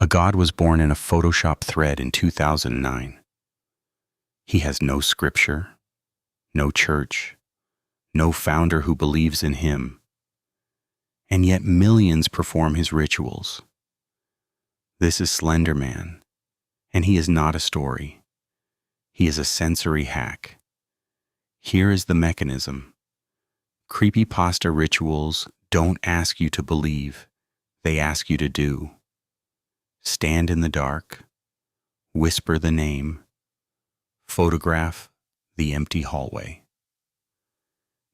A god was born in a Photoshop thread in 2009. He has no scripture, no church, no founder who believes in him, and yet millions perform his rituals. This is Slenderman, and he is not a story. He is a sensory hack. Here is the mechanism. Creepypasta rituals don't ask you to believe, they ask you to do. Stand in the dark, whisper the name, photograph the empty hallway.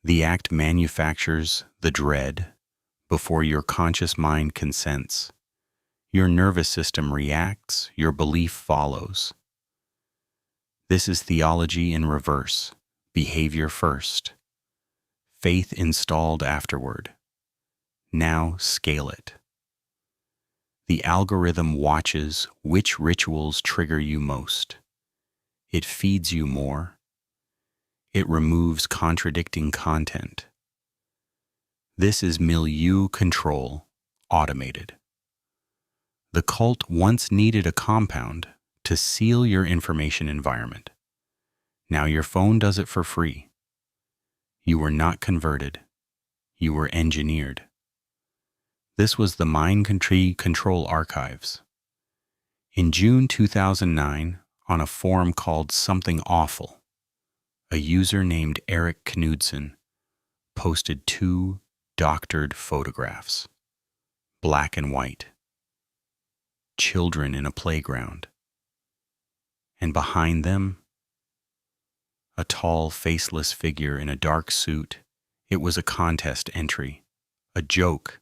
The act manufactures the dread before your conscious mind consents. Your nervous system reacts, your belief follows. This is theology in reverse, behavior first, faith installed afterward. Now scale it. The algorithm watches which rituals trigger you most. It feeds you more. It removes contradicting content. This is milieu control, automated. The cult once needed a compound to seal your information environment. Now your phone does it for free. You were not converted. You were engineered. This was the Mind Control Archives. In June 2009, on a forum called Something Awful, a user named Eric Knudsen posted 2 doctored photographs, black and white, children in a playground, and behind them, a tall, faceless figure in a dark suit. It was a contest entry, a joke,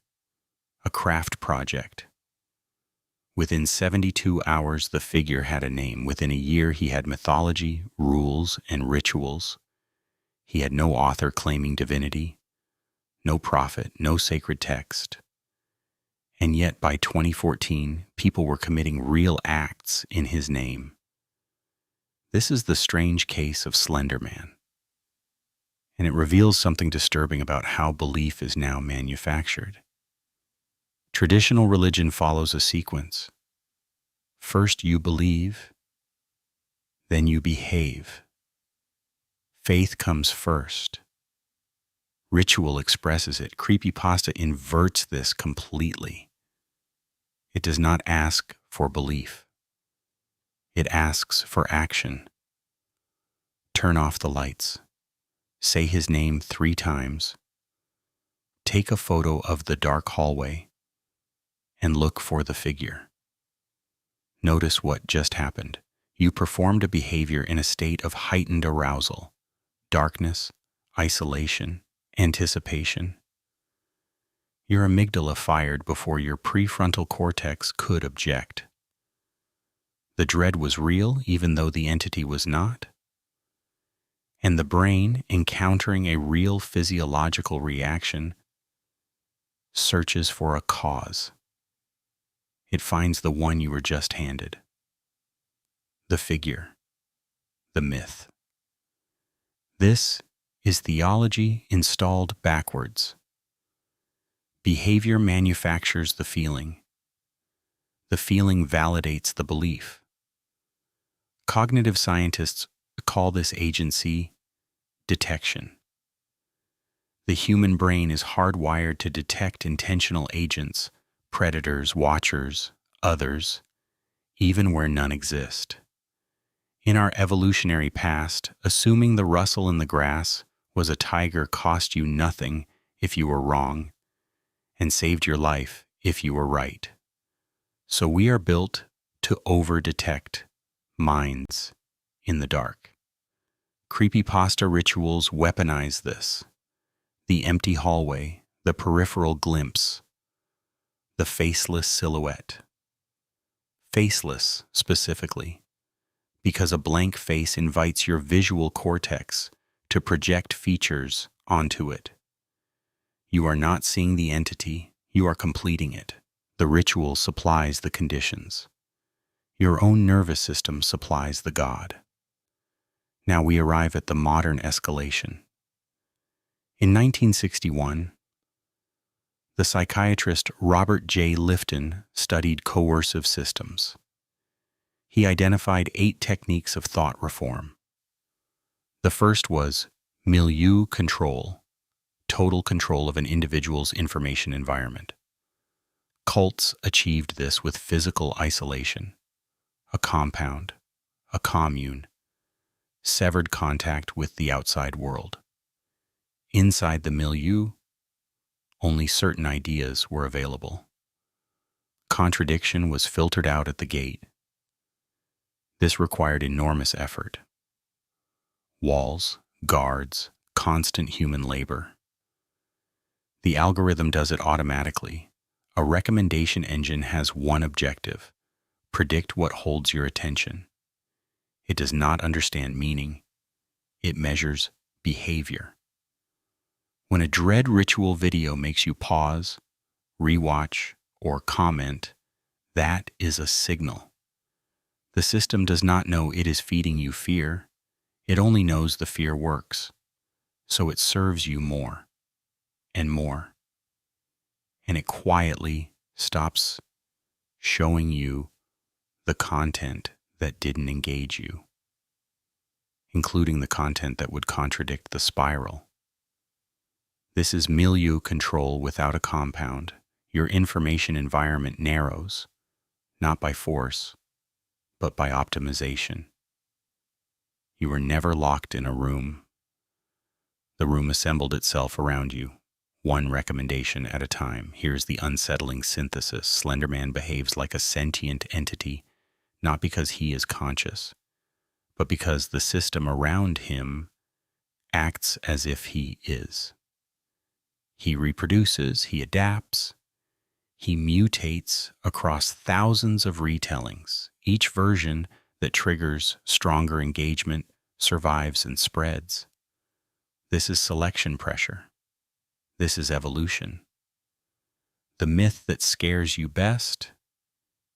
a craft project. Within 72 hours, the figure had a name. Within a year, he had mythology, rules, and rituals. He had no author claiming divinity, no prophet, no sacred text. And yet, by 2014, people were committing real acts in his name. This is the strange case of Slenderman. And it reveals something disturbing about how belief is now manufactured. Traditional religion follows a sequence. First you believe, then you behave. Faith comes first. Ritual expresses it. Creepypasta inverts this completely. It does not ask for belief. It asks for action. Turn off the lights. Say his name 3 times. Take a photo of the dark hallway and look for the figure. Notice what just happened. You performed a behavior in a state of heightened arousal, darkness, isolation, anticipation. Your amygdala fired before your prefrontal cortex could object. The dread was real even though the entity was not. And the brain, encountering a real physiological reaction, searches for a cause. It finds the one you were just handed. The figure. The myth. This is theology installed backwards. Behavior manufactures the feeling. The feeling validates the belief. Cognitive scientists call this agency detection. The human brain is hardwired to detect intentional agents, predators, watchers, others, even where none exist. In our evolutionary past, assuming the rustle in the grass was a tiger cost you nothing if you were wrong, and saved your life if you were right. So we are built to over-detect minds in the dark. Creepypasta rituals weaponize this. The empty hallway, the peripheral glimpse, the faceless silhouette. Faceless, specifically, because a blank face invites your visual cortex to project features onto it. You are not seeing the entity, you are completing it. The ritual supplies the conditions. Your own nervous system supplies the god. Now we arrive at the modern escalation. In 1961, The psychiatrist Robert J. Lifton studied coercive systems. He identified 8 techniques of thought reform. The first was milieu control, total control of an individual's information environment. Cults achieved this with physical isolation, a compound, a commune, severed contact with the outside world. Inside the milieu, only certain ideas were available. Contradiction was filtered out at the gate. This required enormous effort. Walls, guards, constant human labor. The algorithm does it automatically. A recommendation engine has one objective: predict what holds your attention. It does not understand meaning. It measures behavior. When a dread ritual video makes you pause, rewatch, or comment, that is a signal. The system does not know it is feeding you fear. It only knows the fear works. So it serves you more and more. And it quietly stops showing you the content that didn't engage you, including the content that would contradict the spiral. This is milieu control without a compound. Your information environment narrows, not by force, but by optimization. You were never locked in a room. The room assembled itself around you, one recommendation at a time. Here's the unsettling synthesis. Slenderman behaves like a sentient entity, not because he is conscious, but because the system around him acts as if he is. He reproduces, he adapts, he mutates across thousands of retellings. Each version that triggers stronger engagement survives and spreads. This is selection pressure. This is evolution. The myth that scares you best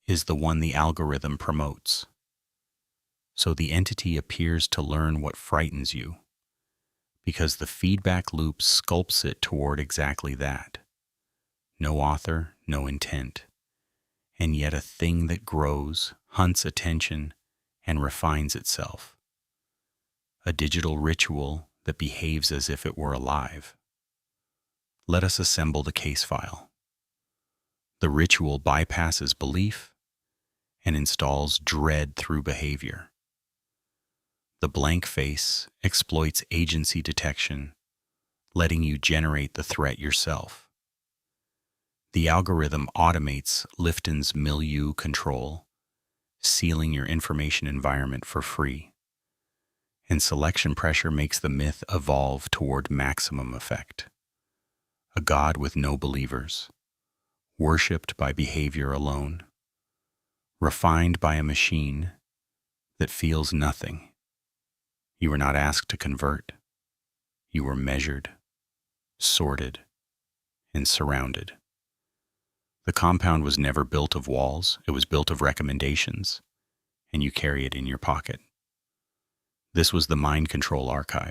is the one the algorithm promotes. So the entity appears to learn what frightens you, because the feedback loop sculpts it toward exactly that. No author, no intent, and yet a thing that grows, hunts attention, and refines itself. A digital ritual that behaves as if it were alive. Let us assemble the case file. The ritual bypasses belief and installs dread through behavior. The blank face exploits agency detection, letting you generate the threat yourself. The algorithm automates Lifton's milieu control, sealing your information environment for free. And selection pressure makes the myth evolve toward maximum effect. A God with no believers, worshipped by behavior alone, refined by a machine that feels nothing. You were not asked to convert. You were measured, sorted, and surrounded. The compound was never built of walls. It was built of recommendations, and you carry it in your pocket. This was the Mind Control Archive.